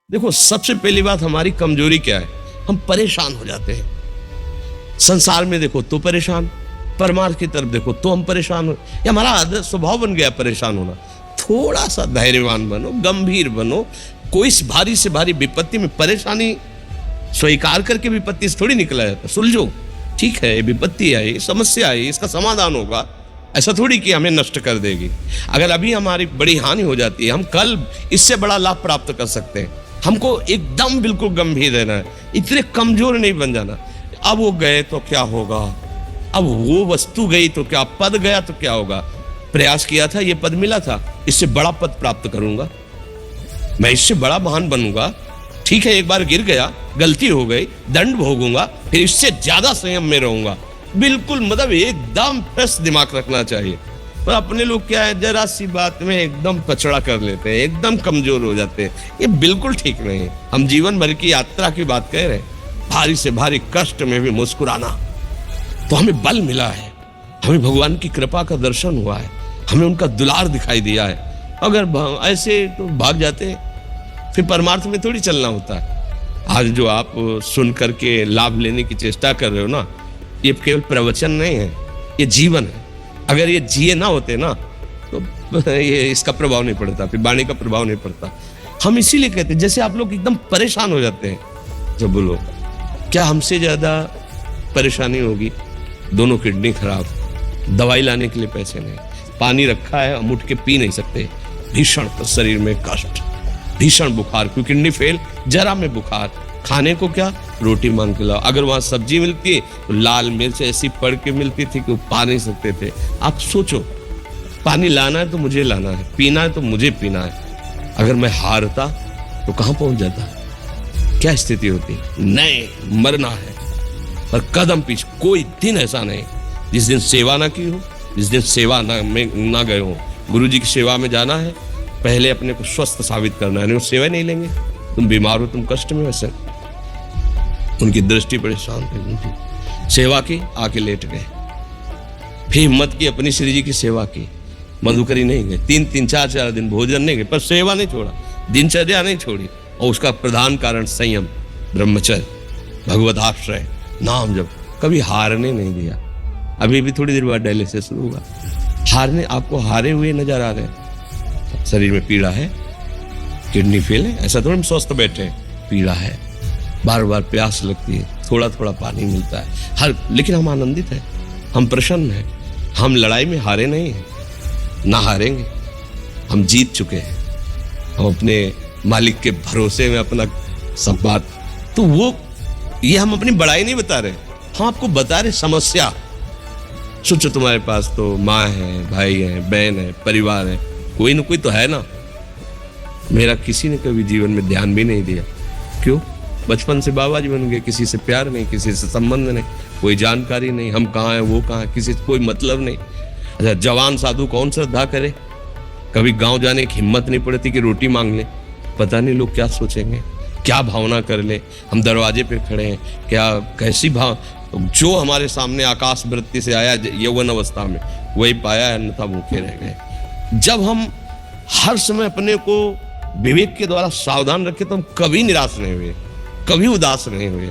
देखो, सबसे पहली बात हमारी कमजोरी क्या है? हम परेशान हो जाते हैं। संसार में देखो तो परेशान, परमार्थ की तरफ देखो तो हम परेशान हो। ये हमारा आदत स्वभाव बन गया परेशान होना। थोड़ा सा धैर्यवान बनो, गंभीर बनो। कोई भारी से भारी विपत्ति में परेशानी स्वीकार करके विपत्ति से थोड़ी निकला जाता। सुलझो, ठीक है, विपत्ति आई, समस्या आई, इसका समाधान होगा। ऐसा थोड़ी कि हमें नष्ट कर देगी। अगर अभी हमारी बड़ी हानि हो जाती है, हम कल इससे बड़ा लाभ प्राप्त कर सकते हैं। हमको एकदम बिल्कुल गंभीर रहना है, इतने कमजोर नहीं बन जाना। अब वो गए तो क्या होगा, अब वो वस्तु गई तो क्या, पद गया तो क्या होगा। प्रयास किया था, ये पद मिला था, इससे बड़ा पद प्राप्त करूंगा, मैं इससे बड़ा महान बनूंगा। ठीक है, एक बार गिर गया, गलती हो गई, दंड भोगूंगा, फिर इससे ज्यादा संयम में रहूंगा। बिल्कुल, मतलब एकदम फ्रेश दिमाग रखना चाहिए। पर अपने लोग क्या है, जरा सी बात में एकदम पचड़ा कर लेते हैं, एकदम कमजोर हो जाते हैं। ये बिल्कुल ठीक नहीं है। हम जीवन भर की यात्रा की बात कह रहे हैं, भारी से भारी कष्ट में भी मुस्कुराना, तो हमें बल मिला है, हमें भगवान की कृपा का दर्शन हुआ है, हमें उनका दुलार दिखाई दिया है। अगर ऐसे तो भाग जाते हैं, फिर परमार्थ में थोड़ी चलना होता है। आज जो आप सुन करके लाभ लेने की चेष्टा कर रहे हो ना, ये केवल प्रवचन नहीं है, ये जीवन है। अगर ये जिए ना होते ना तो ये इसका प्रभाव नहीं पड़ता, फिर वाणी का प्रभाव नहीं पड़ता। हम इसीलिए कहते हैं, जैसे आप लोग एकदम परेशान हो जाते हैं जब बोलो, क्या हमसे ज्यादा परेशानी होगी? दोनों किडनी खराब, दवाई लाने के लिए पैसे नहीं, पानी रखा है हम उठ के पी नहीं सकते, भीषण शरीर में कष्ट, भीषण बुखार, क्योंकि किडनी फेल, जरा में बुखार, खाने को क्या, रोटी मांग के लाओ। अगर वहां सब्जी मिलती तो लाल मिर्च ऐसी पड़ के मिलती थी कि वो पा नहीं सकते थे। आप सोचो, पानी लाना है तो मुझे लाना है, पीना है तो मुझे पीना है। अगर मैं हारता तो कहां पहुंच जाता, क्या स्थिति होती? नहीं, मरना है, पर कदम पीछे। कोई दिन ऐसा नहीं जिस दिन सेवा ना की हो, जिस दिन सेवा ना गए हो। गुरु जी की सेवा में जाना है, पहले अपने को स्वस्थ साबित करना है, नहीं वो सेवा नहीं लेंगे। तुम बीमार हो, तुम कष्ट में, वैसे उनकी दृष्टि बड़ी शांत है। सेवा की, आके लेट गए, फिर हिम्मत की, अपनी श्री जी की सेवा की, मधुकरी नहीं गए, 3-4 दिन भोजन नहीं गए, पर सेवा नहीं छोड़ा, दिनचर्या नहीं छोड़ी। और उसका प्रधान कारण संयम, ब्रह्मचर्य, भगवत आश्रय, नाम जप, कभी हारने नहीं दिया। अभी भी थोड़ी देर बाद डायलिसिस शुरू होगा, हारने, आपको हारे हुए नजर आ रहे हैं। शरीर में पीड़ा है, किडनी फेल है, ऐसा थोड़ा हम स्वस्थ बैठे हैं, पीड़ा है, बार बार प्यास लगती है, थोड़ा थोड़ा पानी मिलता है, लेकिन हम आनंदित हैं, हम प्रसन्न हैं, हम लड़ाई में हारे नहीं हैं, ना हारेंगे, हम जीत चुके हैं। हम अपने मालिक के भरोसे में अपना सब बात, तो वो ये हम अपनी बड़ाई नहीं बता रहे, हम आपको बता रहे समस्या। सोचो, तुम्हारे पास तो माँ है, भाई है, बहन है, परिवार है, कोई ना कोई तो है ना। मेरा किसी ने कभी जीवन में ध्यान भी नहीं दिया, क्यों? बचपन से बाबा जी बन गए, किसी से प्यार नहीं, किसी से संबंध नहीं, कोई जानकारी नहीं, हम कहाँ हैं, वो कहाँ है, किसी से कोई मतलब नहीं। अच्छा, जवान साधु कौन श्रद्धा करे? कभी गांव जाने की हिम्मत नहीं पड़ती कि रोटी मांग ले, पता नहीं लोग क्या सोचेंगे, क्या भावना कर ले। हम दरवाजे पे खड़े हैं, क्या कैसी भाव, जो हमारे सामने आकाश वृत्ति से आया यौवन अवस्था में, वही पाया, अन्यथा भूखे रह गए। जब हम हर समय अपने को विवेक के द्वारा सावधान रखे, तो हम कभी निराश नहीं हुए, कभी उदास नहीं हुए,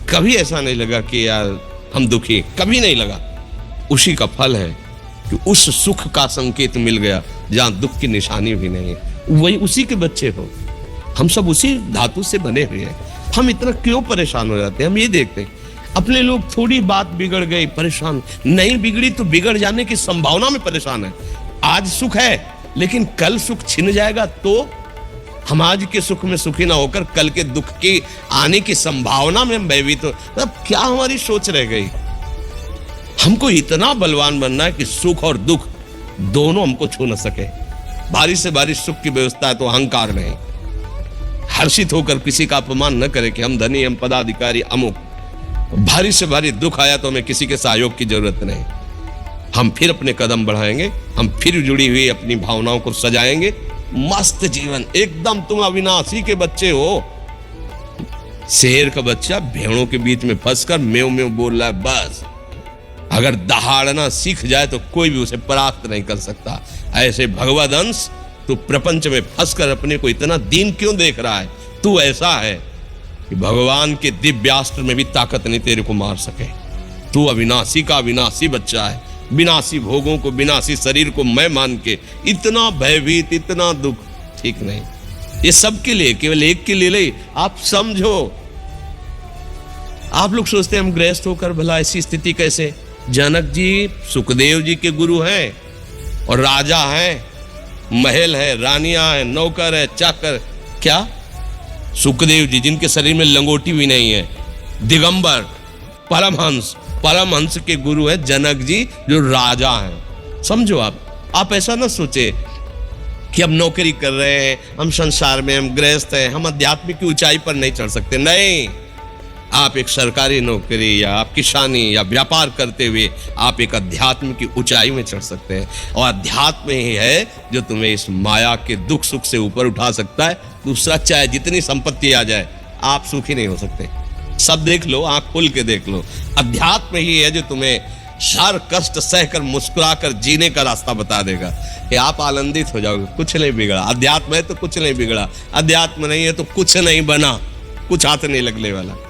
कभी ऐसा नहीं लगा कि यार हम दुखी, कभी नहीं लगा। उसी का फल है कि उस सुख का संकेत मिल गया जहां दुख की निशानी भी नहीं है, वही उसी के बच्चे हो। हम सब उसी धातु से बने हुए हैं। हम इतना क्यों परेशान हो जाते हैं? हम ये देखते हैं, अपने लोग थोड़ी बात बिगड़ गई परेशान, नहीं बिगड़ी तो बिगड़ जाने की संभावना में परेशान है। आज सुख है, लेकिन कल सुख छिन जाएगा, तो हम आज के सुख में सुखी ना होकर कल के दुख की आने की संभावना में हम भयभीत हो। मतलब क्या हमारी सोच रह गई? हमको इतना बलवान बनना है कि सुख और दुख दोनों हमको छू न सके। भारी से भारी सुख की व्यवस्था है तो अहंकार नहीं, हर्षित होकर किसी का अपमान न करे कि हम धनी, हम पदाधिकारी, अमुक। भारी से भारी दुख आया तो हमें किसी के सहयोग की जरूरत नहीं, हम फिर अपने कदम बढ़ाएंगे, हम फिर जुड़ी हुई अपनी भावनाओं को सजाएंगे। मस्त जीवन, एकदम तुम अविनाशी के बच्चे हो। शेर का बच्चा भेड़ों के बीच में फंसकर म्यों म्यों बोल रहा है, बस अगर दहाड़ना सीख जाए तो कोई भी उसे परास्त नहीं कर सकता। ऐसे भगवद अंश, तू प्रपंच में फंसकर अपने को इतना दीन क्यों देख रहा है? तू ऐसा है कि भगवान के दिव्यास्त्र में भी ताकत नहीं तेरे को मार सके। तू अविनाशी का अविनाशी बच्चा है, विनाशी भोगों को, विनाशी शरीर को मैं मान के इतना भयभीत, इतना दुख ठीक नहीं। ये सबके लिए, केवल एक के लिए नहीं। आप समझो, आप लोग सोचते हैं हम गृहस्थ होकर भला ऐसी स्थिति कैसे। जनक जी सुखदेव जी के गुरु हैं और राजा हैं, महल है, रानियां हैं, नौकर है, चाकर। क्या सुखदेव जी जिनके शरीर में लंगोटी भी नहीं है, दिगंबर, परमहंस, परमहंस के गुरु है जनक जी जो राजा हैं। समझो आप ऐसा ना सोचे कि हम नौकरी कर रहे हैं, हम संसार में, हम गृहस्थ हैं, हम अध्यात्म की ऊंचाई पर नहीं चढ़ सकते। नहीं, आप एक सरकारी नौकरी या आप किसानी या व्यापार करते हुए आप एक अध्यात्म की ऊंचाई में चढ़ सकते हैं। और अध्यात्म ही है जो तुम्हें इस माया के दुख सुख से ऊपर उठा सकता है। दूसरा, चाहे जितनी संपत्ति आ जाए, आप सुखी नहीं हो सकते। सब देख लो, आंख खोल के देख लो, अध्यात्म ही है जो तुम्हें हर कष्ट सहकर मुस्कुराकर जीने का रास्ता बता देगा कि आप आनंदित हो जाओगे। कुछ नहीं बिगड़ा, अध्यात्म है तो कुछ नहीं बिगड़ा, अध्यात्म नहीं है तो कुछ नहीं बना, कुछ हाथ नहीं लगने वाला।